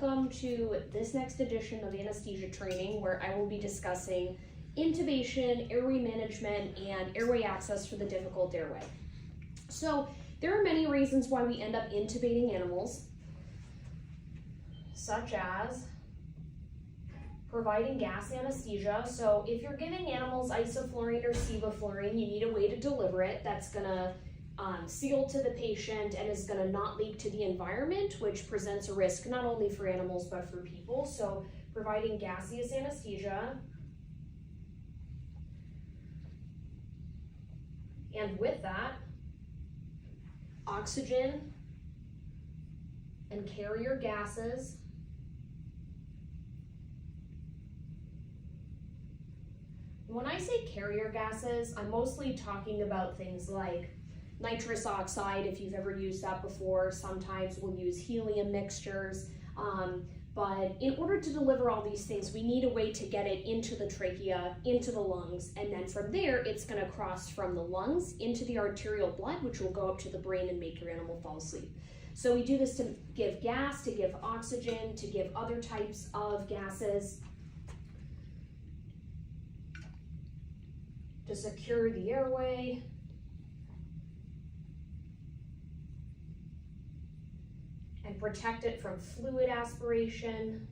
welcome to this next edition of anesthesia training, where I will be discussing intubation, airway management, and airway access for the difficult airway. So there are many reasons why we end up intubating animals, such as providing gas anesthesia. So if you're giving animals isoflurane or sevoflurane, you need a way to deliver it that's gonna seal to the patient and is gonna not leak to the environment, which presents a risk not only for animals but for people. So providing gaseous anesthesia. And with that, oxygen and carrier gases. When I say carrier gases, I'm mostly talking about things like nitrous oxide, if you've ever used that before. Sometimes we'll use helium mixtures, but in order to deliver all these things, we need a way to get it into the trachea, into the lungs, and then from there, it's gonna cross from the lungs into the arterial blood, which will go up to the brain and make your animal fall asleep. So we do this to give gas, to give oxygen, to give other types of gases, to secure the airway, and protect it from fluid aspiration.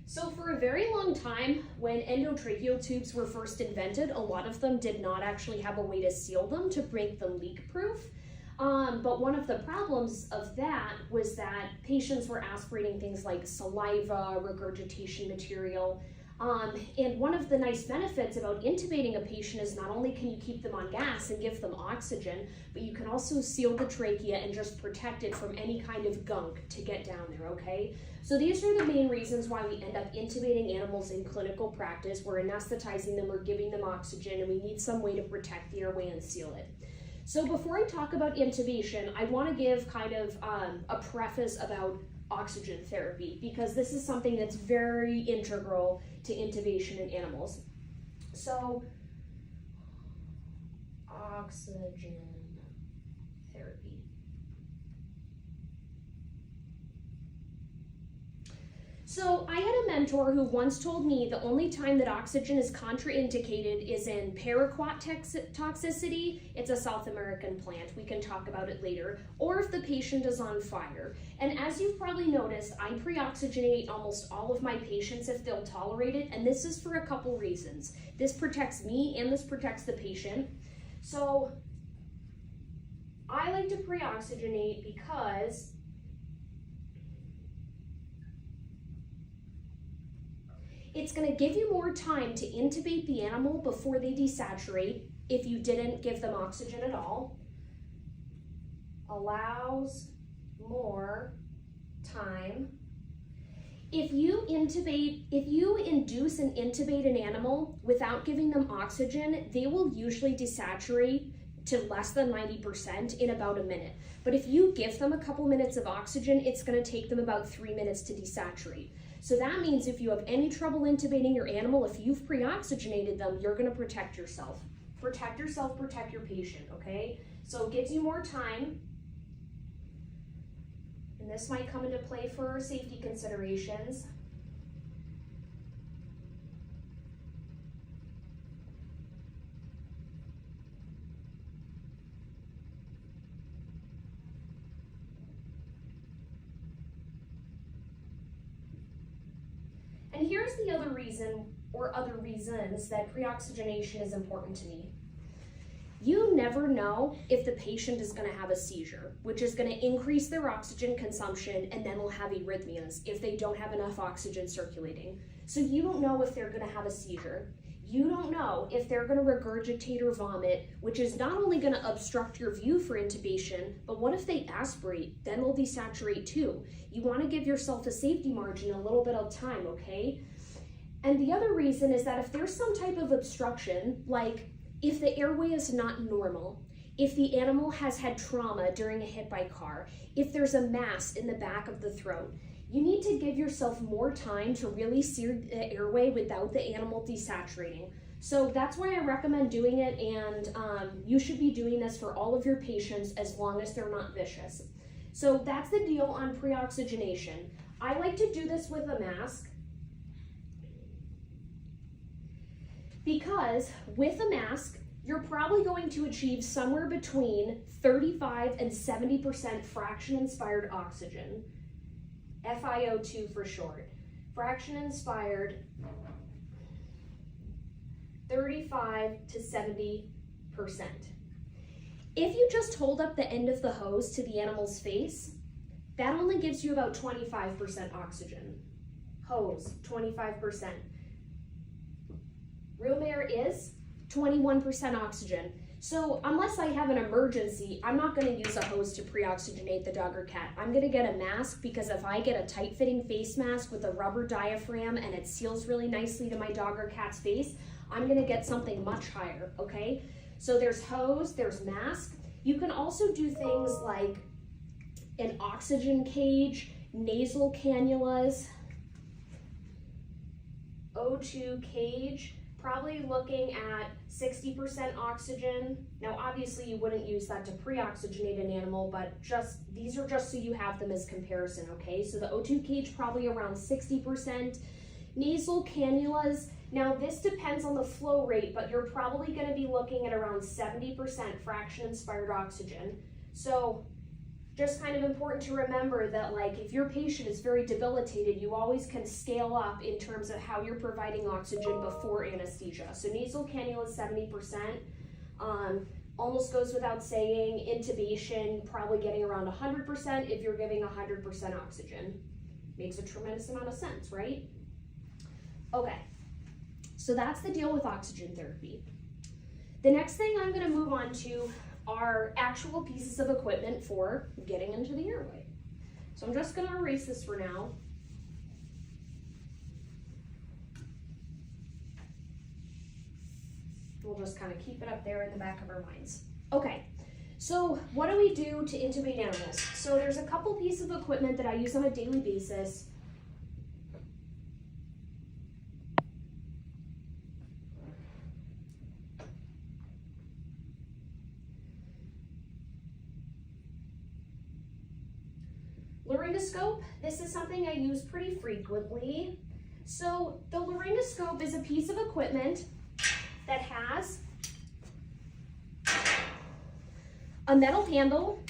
So for a very long time, when endotracheal tubes were first invented, a lot of them did not actually have a way to seal them to make them leak-proof. But one of the problems of that was that patients were aspirating things like saliva, regurgitation material. And one of the nice benefits about intubating a patient is not only can you keep them on gas and give them oxygen, but you can also seal the trachea and just protect it from any kind of gunk to get down there, okay? So these are the main reasons why we end up intubating animals in clinical practice. We're anesthetizing them or giving them oxygen, and we need some way to protect the airway and seal it. So before I talk about intubation, I want to give kind of a preface about oxygen therapy, because this is something that's very integral to intubation in animals. So, oxygen therapy. So I had a mentor who once told me the only time that oxygen is contraindicated is in paraquat toxicity. It's a South American plant. We can talk about it later. Or if the patient is on fire. And as you've probably noticed, I pre-oxygenate almost all of my patients if they'll tolerate it. And this is for a couple reasons. This protects me and this protects the patient. So I like to pre-oxygenate because it's going to give you more time to intubate the animal before they desaturate if you didn't give them oxygen at all. Allows more time. If you induce and intubate an animal without giving them oxygen, they will usually desaturate to less than 90% in about a minute. But if you give them a couple minutes of oxygen, it's going to take them about 3 minutes to desaturate. So that means if you have any trouble intubating your animal, if you've pre-oxygenated them, you're going to protect yourself. Protect yourself, protect your patient, okay? So it gives you more time. And this might come into play for safety considerations. And here's the other reason, or other reasons, that pre-oxygenation is important to me. You never know if the patient is going to have a seizure, which is going to increase their oxygen consumption and then will have arrhythmias if they don't have enough oxygen circulating. So you don't know if they're going to have a seizure. You don't know if they're going to regurgitate or vomit, which is not only going to obstruct your view for intubation, but what if they aspirate? Then they'll desaturate too. You want to give yourself a safety margin, a little bit of time, okay? And the other reason is that if there's some type of obstruction, like if the airway is not normal, if the animal has had trauma during a hit by car, if there's a mass in the back of the throat, you need to give yourself more time to really sear the airway without the animal desaturating. So that's why I recommend doing it, and you should be doing this for all of your patients as long as they're not vicious. So that's the deal on pre-oxygenation. I like to do this with a mask because with a mask, you're probably going to achieve somewhere between 35 and 70% fraction-inspired oxygen, FiO2 for short. Fraction-inspired, 35 to 70%. If you just hold up the end of the hose to the animal's face, that only gives you about 25% oxygen. Hose, 25%. Room air is 21% oxygen. So unless I have an emergency, I'm not going to use a hose to pre-oxygenate the dog or cat. I'm going to get a mask, because if I get a tight-fitting face mask with a rubber diaphragm and it seals really nicely to my dog or cat's face, I'm going to get something much higher, okay? So there's hose, there's mask. You can also do things like an oxygen cage, nasal cannulas, O2 cage, probably looking at 60% oxygen. Now, obviously you wouldn't use that to pre-oxygenate an animal, but these are just so you have them as comparison, okay? So the O2 cage, probably around 60%. Nasal cannulas, now this depends on the flow rate, but you're probably gonna be looking at around 70% fraction-inspired oxygen. So just kind of important to remember that, like, if your patient is very debilitated, you always can scale up in terms of how you're providing oxygen before anesthesia. So nasal cannula is 70%. Almost goes without saying, intubation, probably getting around 100% if you're giving 100% oxygen. Makes a tremendous amount of sense, right? Okay, so that's the deal with oxygen therapy. The next thing I'm gonna move on to are actual pieces of equipment for getting into the airway. So I'm just gonna erase this for now. We'll just kind of keep it up there in the back of our minds. Okay, so what do we do to intubate animals? So there's a couple pieces of equipment that I use on a daily basis. Laryngoscope, this is something I use pretty frequently. So the laryngoscope is a piece of equipment that has a metal handle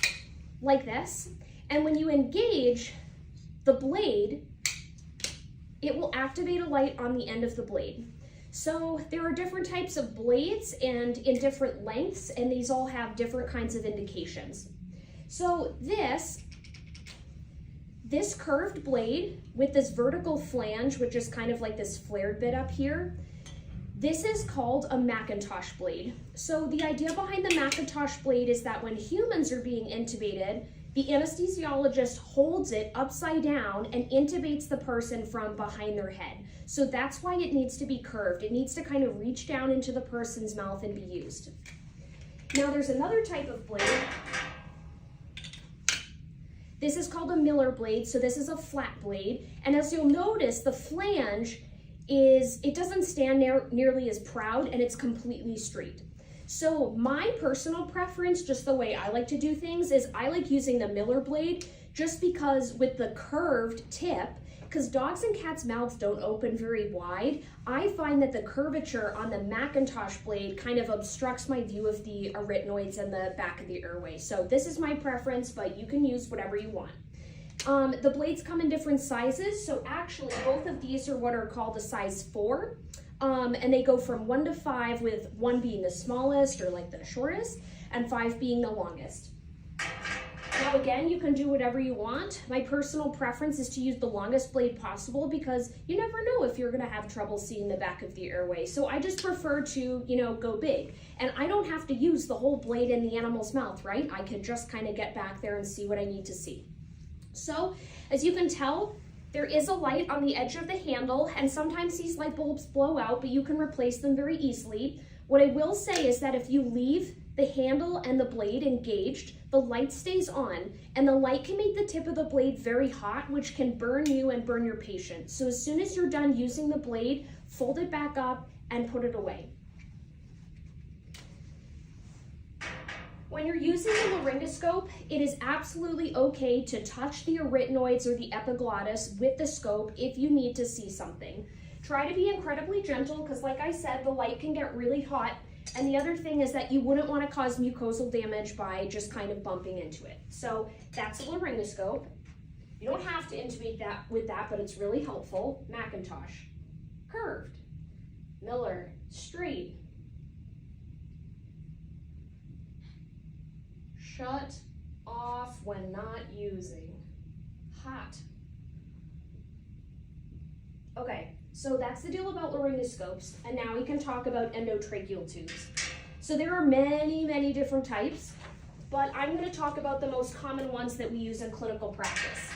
like this, and when you engage the blade, it will activate a light on the end of the blade. So there are different types of blades and in different lengths, and these all have different kinds of indications. So this curved blade with this vertical flange, which is kind of like this flared bit up here, this is called a Macintosh blade. So the idea behind the Macintosh blade is that when humans are being intubated, the anesthesiologist holds it upside down and intubates the person from behind their head. So that's why it needs to be curved. It needs to kind of reach down into the person's mouth and be used. Now there's another type of blade. This is called a Miller blade, so this is a flat blade. And as you'll notice, the flange it doesn't stand nearly as proud, and it's completely straight. So my personal preference, just the way I like to do things, is I like using the Miller blade just because with the curved tip, because dogs and cats' mouths don't open very wide, I find that the curvature on the Macintosh blade kind of obstructs my view of the arytenoids and the back of the airway. So this is my preference, but you can use whatever you want. The blades come in different sizes, so actually both of these are what are called a size 4, and they go from 1 to 5, with 1 being the smallest or like the shortest, and 5 being the longest. Now again, you can do whatever you want. My personal preference is to use the longest blade possible because you never know if you're gonna have trouble seeing the back of the airway. So I just prefer to, go big. And I don't have to use the whole blade in the animal's mouth, right? I could just kind of get back there and see what I need to see. So as you can tell, There is a light on the edge of the handle, and sometimes these light bulbs blow out, but you can replace them very easily. What I will say is that if you leave the handle and the blade engaged, the light stays on, and the light can make the tip of the blade very hot, which can burn you and burn your patient. So as soon as you're done using the blade, fold it back up and put it away. When you're using the laryngoscope, it is absolutely okay to touch the arytenoids or the epiglottis with the scope if you need to see something. Try to be incredibly gentle because, like I said, the light can get really hot. And the other thing is that you wouldn't want to cause mucosal damage by just kind of bumping into it. So that's a laryngoscope. You don't have to intubate that with that, but it's really helpful. Macintosh, curved. Miller, straight. Shut off when not using. Hot. Okay, so that's the deal about laryngoscopes, and now we can talk about endotracheal tubes. So there are many, many different types, but I'm going to talk about the most common ones that we use in clinical practice.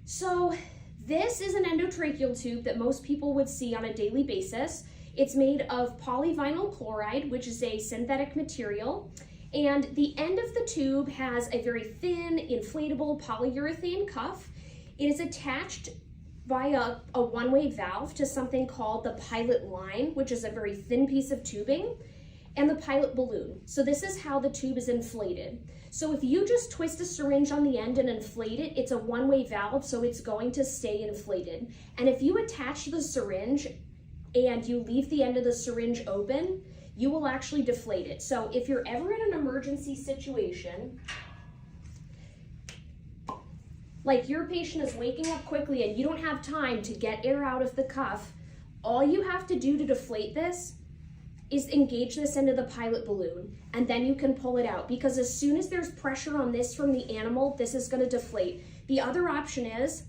So this is an endotracheal tube that most people would see on a daily basis. It's made of polyvinyl chloride, which is a synthetic material. And the end of the tube has a very thin, inflatable polyurethane cuff. It is attached via a one-way valve to something called the pilot line, which is a very thin piece of tubing, and the pilot balloon. So this is how the tube is inflated. So if you just twist a syringe on the end and inflate it, it's a one-way valve, so it's going to stay inflated. And if you attach the syringe and you leave the end of the syringe open, you will actually deflate it. So if you're ever in an emergency situation, like your patient is waking up quickly and you don't have time to get air out of the cuff, all you have to do to deflate this is engage this into the pilot balloon, and then you can pull it out, because as soon as there's pressure on this from the animal, this is going to deflate. The other option is,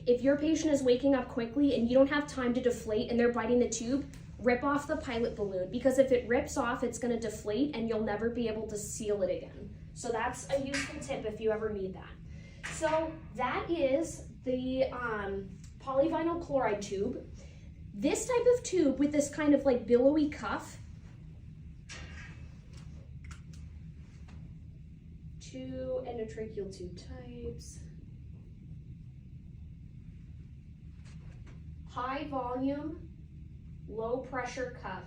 if your patient is waking up quickly and you don't have time to deflate and they're biting the tube, rip off the pilot balloon, because if it rips off, it's going to deflate and you'll never be able to seal it again. So that's a useful tip if you ever need that. So that is the polyvinyl chloride tube. This type of tube with this kind of like billowy cuff, two endotracheal tube types. High volume, low pressure cuff.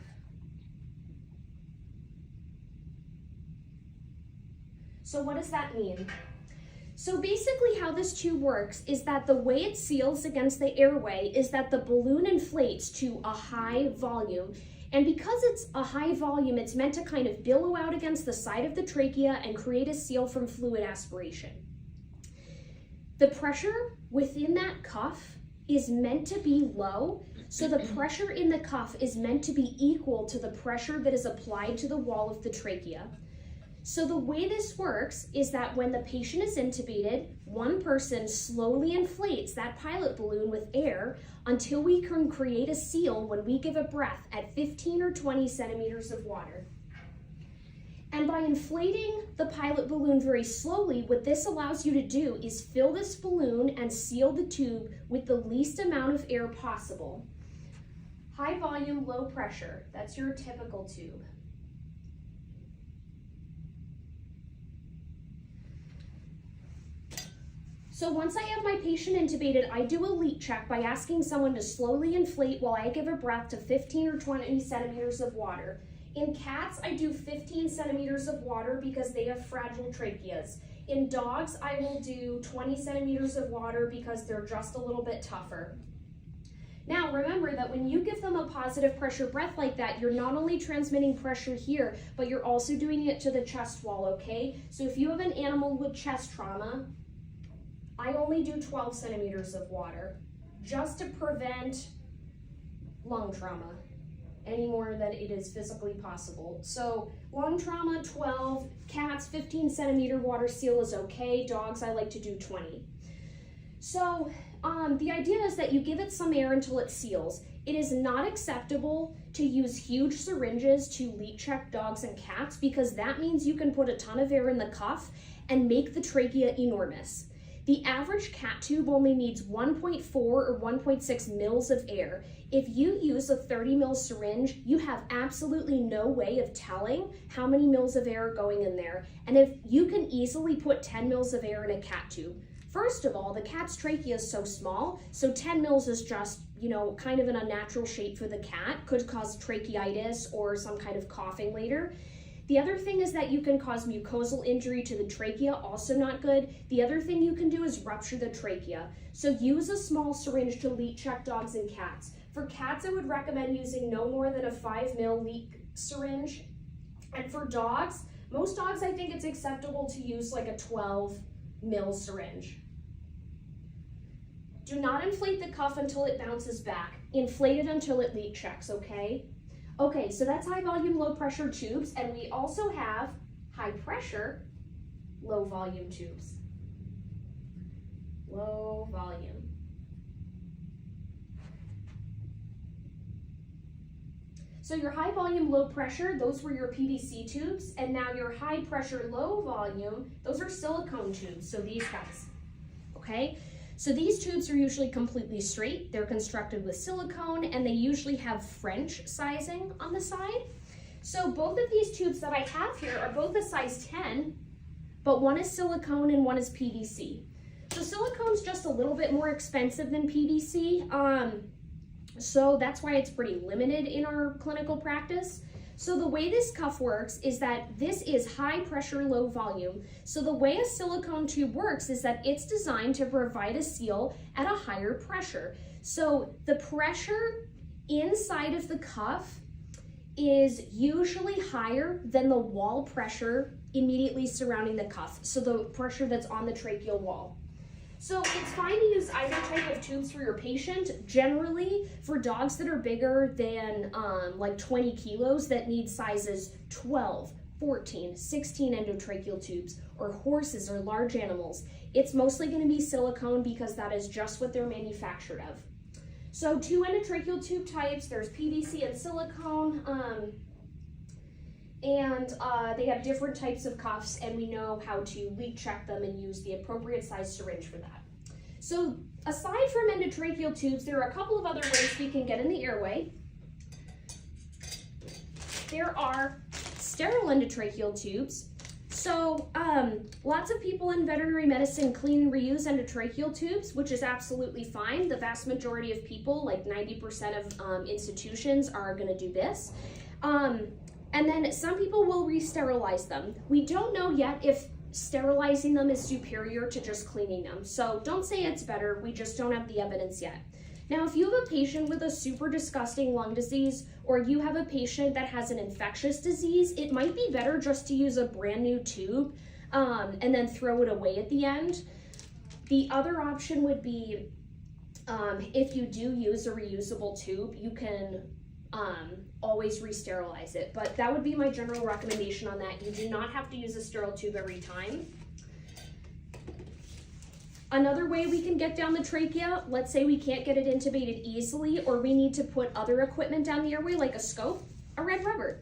So what does that mean? So basically how this tube works is that the way it seals against the airway is that the balloon inflates to a high volume. And because it's a high volume, it's meant to kind of billow out against the side of the trachea and create a seal from fluid aspiration. The pressure within that cuff is meant to be low, so the pressure in the cuff is meant to be equal to the pressure that is applied to the wall of the trachea. So the way this works is that when the patient is intubated, one person slowly inflates that pilot balloon with air until we can create a seal when we give a breath at 15 or 20 centimeters of water. And by inflating the pilot balloon very slowly, what this allows you to do is fill this balloon and seal the tube with the least amount of air possible. High volume, low pressure, that's your typical tube. So once I have my patient intubated, I do a leak check by asking someone to slowly inflate while I give a breath to 15 or 20 centimeters of water. In cats, I do 15 centimeters of water because they have fragile tracheas. In dogs, I will do 20 centimeters of water because they're just a little bit tougher. Now remember that when you give them a positive pressure breath like that, you're not only transmitting pressure here, but you're also doing it to the chest wall, okay? So if you have an animal with chest trauma, I only do 12 centimeters of water just to prevent lung trauma any more than it is physically possible. So lung trauma, 12, cats, 15 centimeter water seal is okay. Dogs, I like to do 20. So the idea is that you give it some air until it seals. It is not acceptable to use huge syringes to leak check dogs and cats because that means you can put a ton of air in the cuff and make the trachea enormous. The average cat tube only needs 1.4 or 1.6 mils of air. If you use a 30 mil syringe, you have absolutely no way of telling how many mils of air are going in there. And if you can easily put 10 mils of air in a cat tube. First of all, the cat's trachea is so small, so 10 mils is just, you know, kind of an unnatural shape for the cat, could cause tracheitis or some kind of coughing later. The other thing is that you can cause mucosal injury to the trachea, also not good. The other thing you can do is rupture the trachea. So use a small syringe to leak check dogs and cats. For cats, I would recommend using no more than a 5 mil leak syringe. And for dogs, most dogs, I think it's acceptable to use like a 12 mil syringe. Do not inflate the cuff until it bounces back. Inflate it until it leak checks, okay? Okay, so that's high volume, low pressure tubes, and we also have high pressure, low volume tubes. Low volume. So your high volume, low pressure, those were your PVC tubes, and now your high pressure, low volume, those are silicone tubes, so these guys, okay? So these tubes are usually completely straight. They're constructed with silicone, and they usually have French sizing on the side. So both of these tubes that I have here are both a size 10, but one is silicone and one is PVC. So silicone's just a little bit more expensive than PVC, so that's why it's pretty limited in our clinical practice. So the way this cuff works is that this is high pressure, low volume. So the way a silicone tube works is that it's designed to provide a seal at a higher pressure. So the pressure inside of the cuff is usually higher than the wall pressure immediately surrounding the cuff. So the pressure that's on the tracheal wall. So it's fine to use either type of tubes for your patient. Generally, for dogs that are bigger than like 20 kilos that need sizes 12, 14, 16 endotracheal tubes, or horses or large animals, it's mostly going to be silicone because that is just what they're manufactured of. So 2 endotracheal tube types, there's PVC and silicone, and they have different types of cuffs, and we know how to leak check them and use the appropriate size syringe for that. So aside from endotracheal tubes, there are a couple of other ways we can get in the airway. There are sterile endotracheal tubes. So lots of people in veterinary medicine clean and reuse endotracheal tubes, which is absolutely fine. The vast majority of people, like 90% of institutions, are going to do this. And then some people will re-sterilize them. We don't know yet if sterilizing them is superior to just cleaning them. So don't say it's better, we just don't have the evidence yet. Now, if you have a patient with a super disgusting lung disease, or you have a patient that has an infectious disease, it might be better just to use a brand new tube and then throw it away at the end. The other option would be, if you do use a reusable tube, you can always re-sterilize it, but that would be my general recommendation on that. You do not have to use a sterile tube every time. Another way we can get down the trachea, let's say we can't get it intubated easily, or we need to put other equipment down the airway like a scope, a red rubber.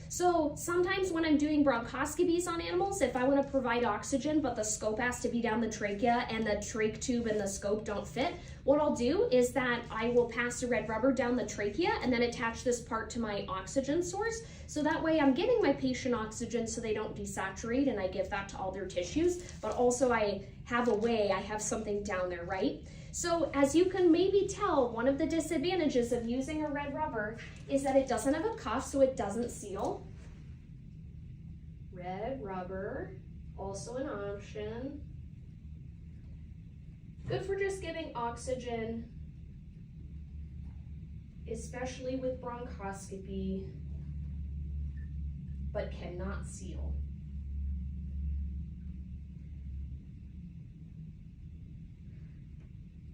So sometimes when I'm doing bronchoscopies on animals, if I want to provide oxygen, but the scope has to be down the trachea and the trach tube and the scope don't fit, what I'll do is that I will pass a red rubber down the trachea and then attach this part to my oxygen source. So that way I'm giving my patient oxygen so they don't desaturate, and I give that to all their tissues, but also I have something down there, right? So as you can maybe tell, one of the disadvantages of using a red rubber is that it doesn't have a cuff, so it doesn't seal. Red rubber, also an option. Good for just giving oxygen, especially with bronchoscopy, but cannot seal.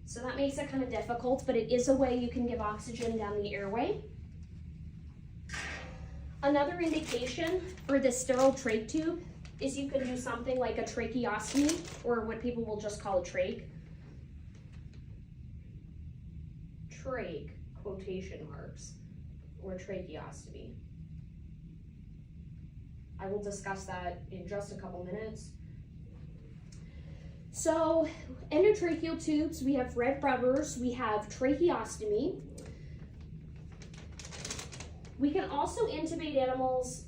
So that makes it kind of difficult, but it is a way you can give oxygen down the airway. Another indication for this sterile trach tube is you can do something like a tracheostomy, or what people will just call a trach. Trach, quotation marks, or tracheostomy. I will discuss that in just a couple minutes. So endotracheal tubes, we have red rubbers, we have tracheostomy. We can also intubate animals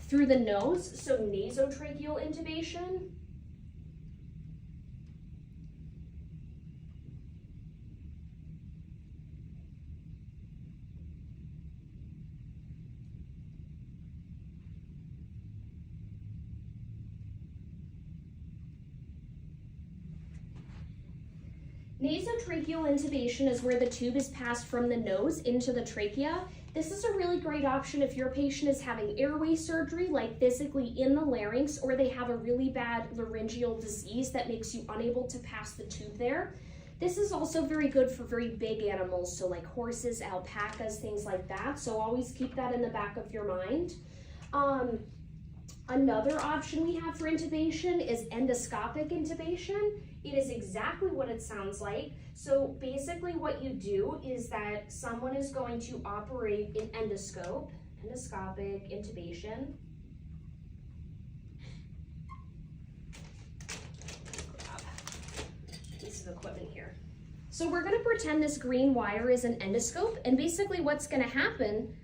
through the nose, so nasotracheal intubation. Nasotracheal intubation is where the tube is passed from the nose into the trachea. This is a really great option if your patient is having airway surgery, like physically in the larynx, or they have a really bad laryngeal disease that makes you unable to pass the tube there. This is also very good for very big animals, so like horses, alpacas, things like that. So always keep that in the back of your mind. Another option we have for intubation is endoscopic intubation. It is exactly what it sounds like. So basically what you do is that someone is going to operate an endoscopic intubation. Grab a piece of equipment here. So we're gonna pretend this green wire is an endoscope, and basically what's gonna happen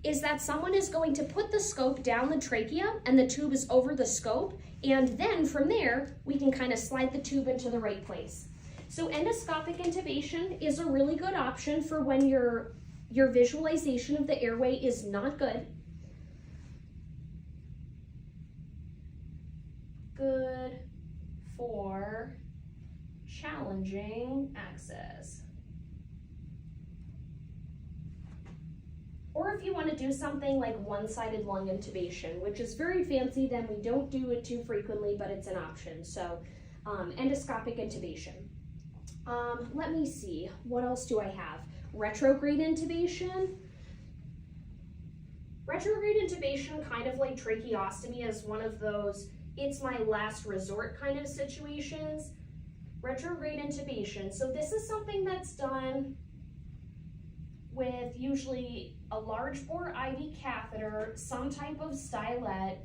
is that someone is going to put the scope down the trachea and the tube is over the scope, and then from there we can kind of slide the tube into the right place. So endoscopic intubation is a really good option for when your visualization of the airway is not good. Good for challenging access. Or if you want to do something like one-sided lung intubation, which is very fancy, then we don't do it too frequently, but it's an option. So endoscopic intubation. Let me see, what else do I have? Retrograde intubation. Retrograde intubation, kind of like tracheostomy, is one of those it's my last resort kind of situations. Retrograde intubation. So this is something that's done with usually a large bore IV catheter, some type of stylet,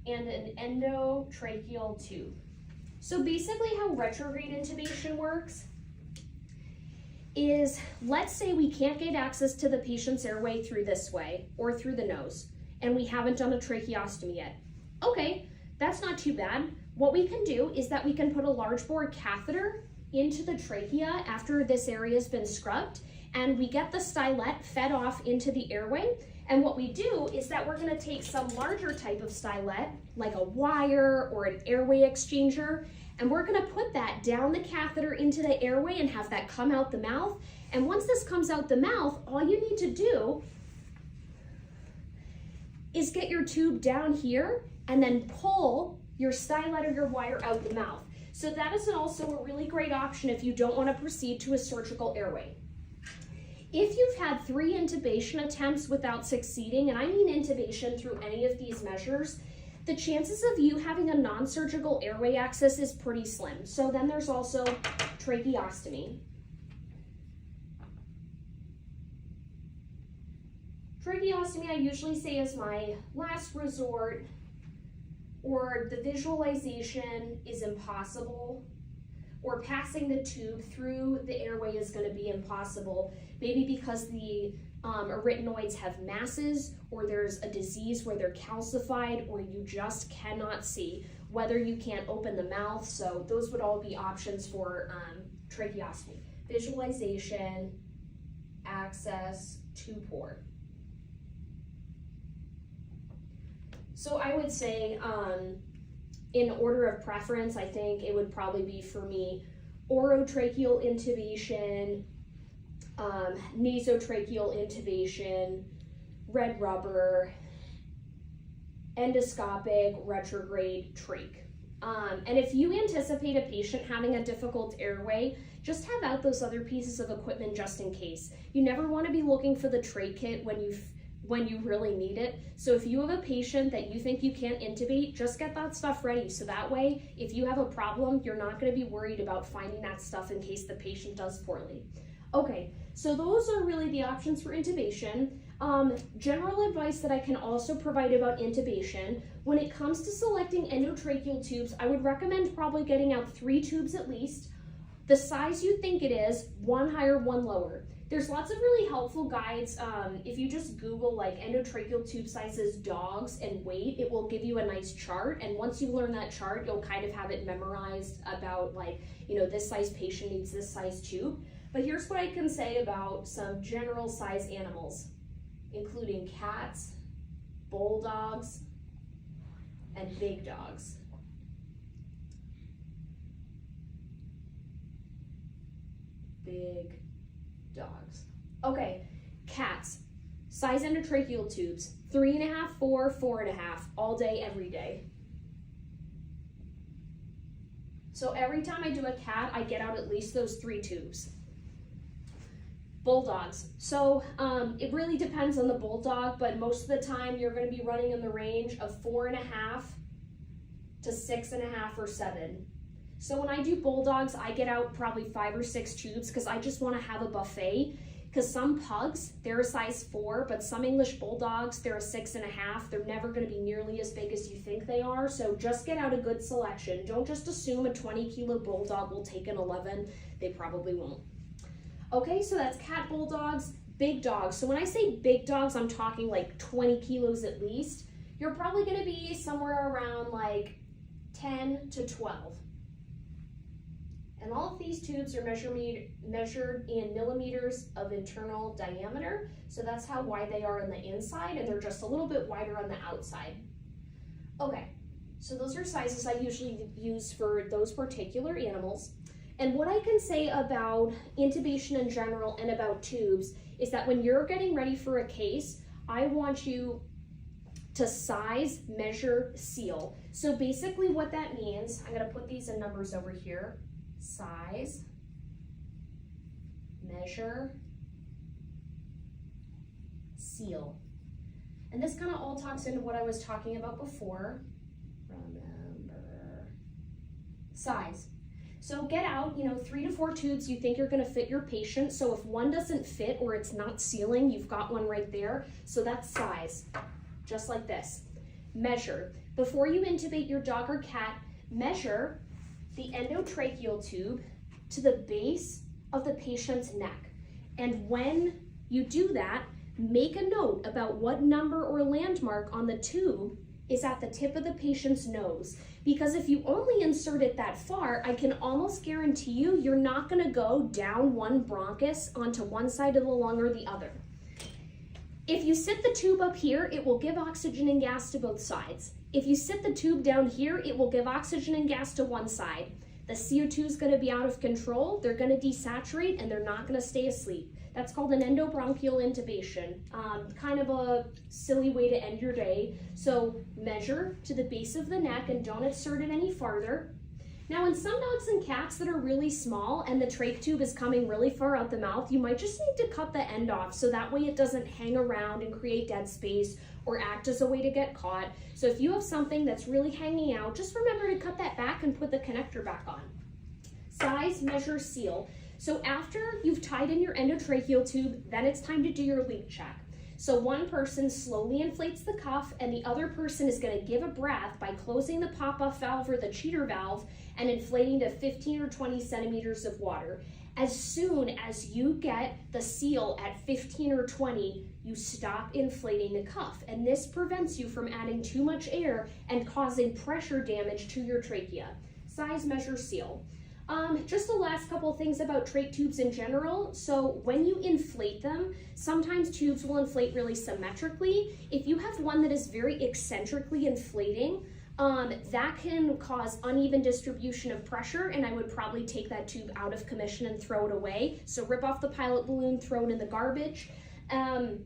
and an endotracheal tube. So basically how retrograde intubation works is, let's say we can't get access to the patient's airway through this way or through the nose, and we haven't done a tracheostomy yet. Okay, that's not too bad. What we can do is that we can put a large bore catheter into the trachea after this area has been scrubbed, and we get the stylet fed off into the airway. And what we do is that we're gonna take some larger type of stylet, like a wire or an airway exchanger, and we're gonna put that down the catheter into the airway and have that come out the mouth. And once this comes out the mouth, all you need to do is get your tube down here and then pull your stylet or your wire out the mouth. So that is also a really great option if you don't want to proceed to a surgical airway. If you've had 3 intubation attempts without succeeding, and I mean intubation through any of these measures, the chances of you having a non-surgical airway access is pretty slim. So then there's also tracheostomy. Tracheostomy I usually say is my last resort, or the visualization is impossible, or passing the tube through the airway is going to be impossible, maybe because the arytenoids have masses, or there's a disease where they're calcified, or you just cannot see, whether you can't open the mouth. So those would all be options for tracheostomy. Visualization, access, tube port. So I would say, in order of preference, I think it would probably be for me orotracheal intubation, nasotracheal intubation, red rubber, endoscopic, retrograde, trach. And if you anticipate a patient having a difficult airway, just have out those other pieces of equipment just in case. You never want to be looking for the trach kit when you really need it. So if you have a patient that you think you can't intubate, just get that stuff ready. So that way, if you have a problem, you're not going to be worried about finding that stuff in case the patient does poorly. Okay, so those are really the options for intubation. General advice that I can also provide about intubation, when it comes to selecting endotracheal tubes, I would recommend probably getting out 3 tubes at least. The size you think it is, one higher, one lower. There's lots of really helpful guides. If you just Google like endotracheal tube sizes, dogs, and weight, it will give you a nice chart. And once you learn that chart, you'll kind of have it memorized about like, you know, this size patient needs this size tube. But here's what I can say about some general size animals, including cats, bulldogs, and big dogs. Big dogs. Okay, cats, size endotracheal tubes, 3.5, 4, 4.5, all day, every day. So every time I do a cat, I get out at least those 3 tubes. Bulldogs. So it really depends on the bulldog, but most of the time you're going to be running in the range of 4.5 to 6.5 or 7. So when I do bulldogs, I get out probably 5 or 6 tubes because I just want to have a buffet. Because some pugs, they're a size 4, but some English bulldogs, they're a 6.5. They're never going to be nearly as big as you think they are. So just get out a good selection. Don't just assume a 20-kilo bulldog will take an 11. They probably won't. Okay, so that's cat, bulldogs, big dogs. So when I say big dogs, I'm talking like 20 kilos at least. You're probably going to be somewhere around like 10 to 12. And all of these tubes are measured in millimeters of internal diameter. So that's how wide they are on the inside, and they're just a little bit wider on the outside. Okay, so those are sizes I usually use for those particular animals. And what I can say about intubation in general and about tubes is that when you're getting ready for a case, I want you to size, measure, seal. So basically what that means, I'm gonna put these in numbers over here. Size, measure, seal. And this kind of all talks into what I was talking about before. Remember, size. So get out, 3 to 4 tubes you think you're gonna fit your patient. So if one doesn't fit or it's not sealing, you've got one right there. So that's size, just like this. Measure. Before you intubate your dog or cat, measure the endotracheal tube to the base of the patient's neck. And when you do that, make a note about what number or landmark on the tube is at the tip of the patient's nose. Because if you only insert it that far, I can almost guarantee you, you're not gonna go down one bronchus onto one side of the lung or the other. If you sit the tube up here, it will give oxygen and gas to both sides. If you sit the tube down here, it will give oxygen and gas to one side. The CO2 is gonna be out of control, they're gonna desaturate, and they're not gonna stay asleep. That's called an endobronchial intubation. Kind of a silly way to end your day. So measure to the base of the neck and don't insert it any farther. Now in some dogs and cats that are really small and the trach tube is coming really far out the mouth, you might just need to cut the end off so that way it doesn't hang around and create dead space or act as a way to get caught. So if you have something that's really hanging out, just remember to cut that back and put the connector back on. Size, measure, seal. So after you've tied in your endotracheal tube, then it's time to do your leak check. So one person slowly inflates the cuff and the other person is gonna give a breath by closing the pop-off valve or the cheater valve and inflating to 15 or 20 centimeters of water. As soon as you get the seal at 15 or 20, you stop inflating the cuff. And this prevents you from adding too much air and causing pressure damage to your trachea. Size, measure, seal. Just the last couple of things about trach tubes in general. So when you inflate them, sometimes tubes will inflate really symmetrically. If you have one that is very eccentrically inflating, that can cause uneven distribution of pressure, and I would probably take that tube out of commission and throw it away. So rip off the pilot balloon, throw it in the garbage. And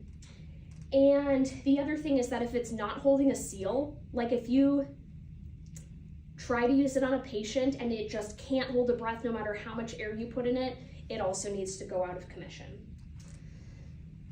the other thing is that if it's not holding a seal, like if you try to use it on a patient and it just can't hold a breath no matter how much air you put in it, it also needs to go out of commission.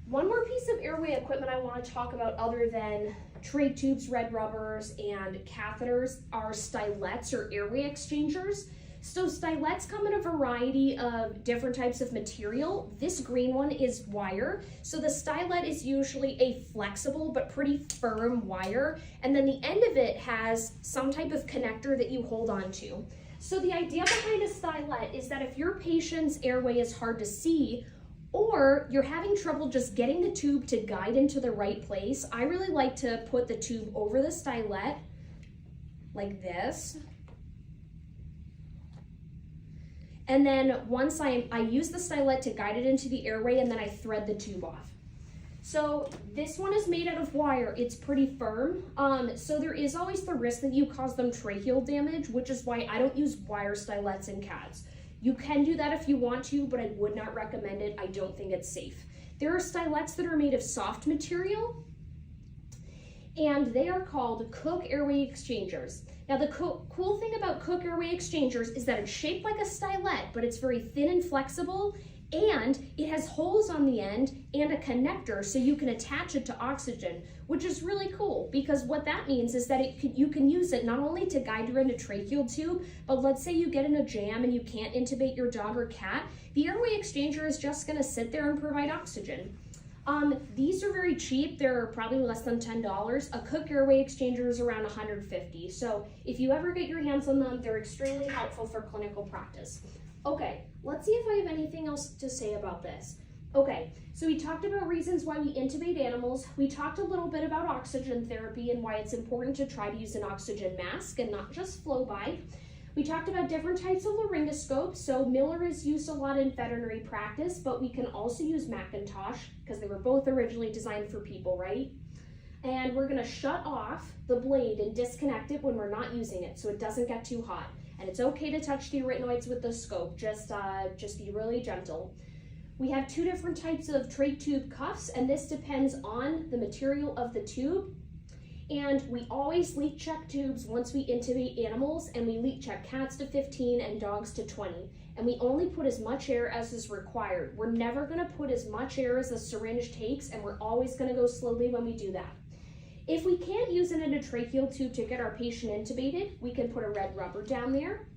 One more piece of airway equipment I want to talk about other than trach tubes, red rubbers, and catheters are stylets or airway exchangers. So stylets come in a variety of different types of material. This green one is wire. So the stylet is usually a flexible but pretty firm wire, and then the end of it has some type of connector that you hold on to. So the idea behind a stylet is that if your patient's airway is hard to see, or you're having trouble just getting the tube to guide into the right place, I really like to put the tube over the stylet like this. And then once I use the stylet to guide it into the airway, and then I thread the tube off. So this one is made out of wire. It's pretty firm. So there is always the risk that you cause them tracheal damage, which is why I don't use wire stylets in cats. You can do that if you want to, but I would not recommend it. I don't think it's safe. There are stylets that are made of soft material, and they are called Cook Airway Exchangers. Now the cool thing about Cook Airway Exchangers is that it's shaped like a stylet, but it's very thin and flexible, and it has holes on the end and a connector so you can attach it to oxygen, which is really cool, because what that means is that you can use it not only to guide your endotracheal tube, but let's say you get in a jam and you can't intubate your dog or cat, the airway exchanger is just gonna sit there and provide oxygen. These are very cheap. They're probably less than $10. A Cook Airway Exchanger is around $150. So if you ever get your hands on them, they're extremely helpful for clinical practice. Okay, let's see if I have anything else to say about this. Okay, so we talked about reasons why we intubate animals. We talked a little bit about oxygen therapy and why it's important to try to use an oxygen mask and not just flow by. We talked about different types of laryngoscopes. So Miller is used a lot in veterinary practice, but we can also use Macintosh because they were both originally designed for people, right? And we're gonna shut off the blade and disconnect it when we're not using it so it doesn't get too hot. And it's okay to touch the arytenoids with the scope, just be really gentle. We have two different types of trach tube cuffs, and this depends on the material of the tube. And we always leak check tubes once we intubate animals, and we leak check cats to 15 and dogs to 20. And we only put as much air as is required. We're never gonna put as much air as a syringe takes, and we're always gonna go slowly when we do that. If we can't use an endotracheal tube to get our patient intubated, we can put a red rubber down there.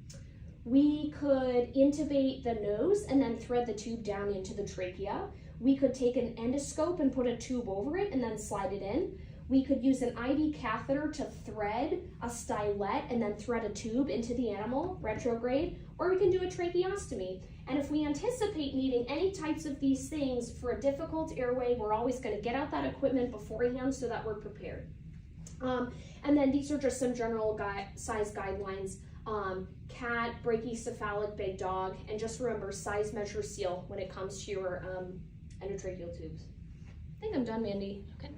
We could intubate the nose and then thread the tube down into the trachea. We could take an endoscope and put a tube over it and then slide it in. We could use an IV catheter to thread a stylet and then thread a tube into the animal, retrograde, or we can do a tracheostomy. And if we anticipate needing any types of these things for a difficult airway, we're always gonna get out that equipment beforehand so that we're prepared. And then these are just some general size guidelines. Cat, brachycephalic, big dog, and just remember size measure seal when it comes to your endotracheal tubes. I think I'm done, Mandy. Okay.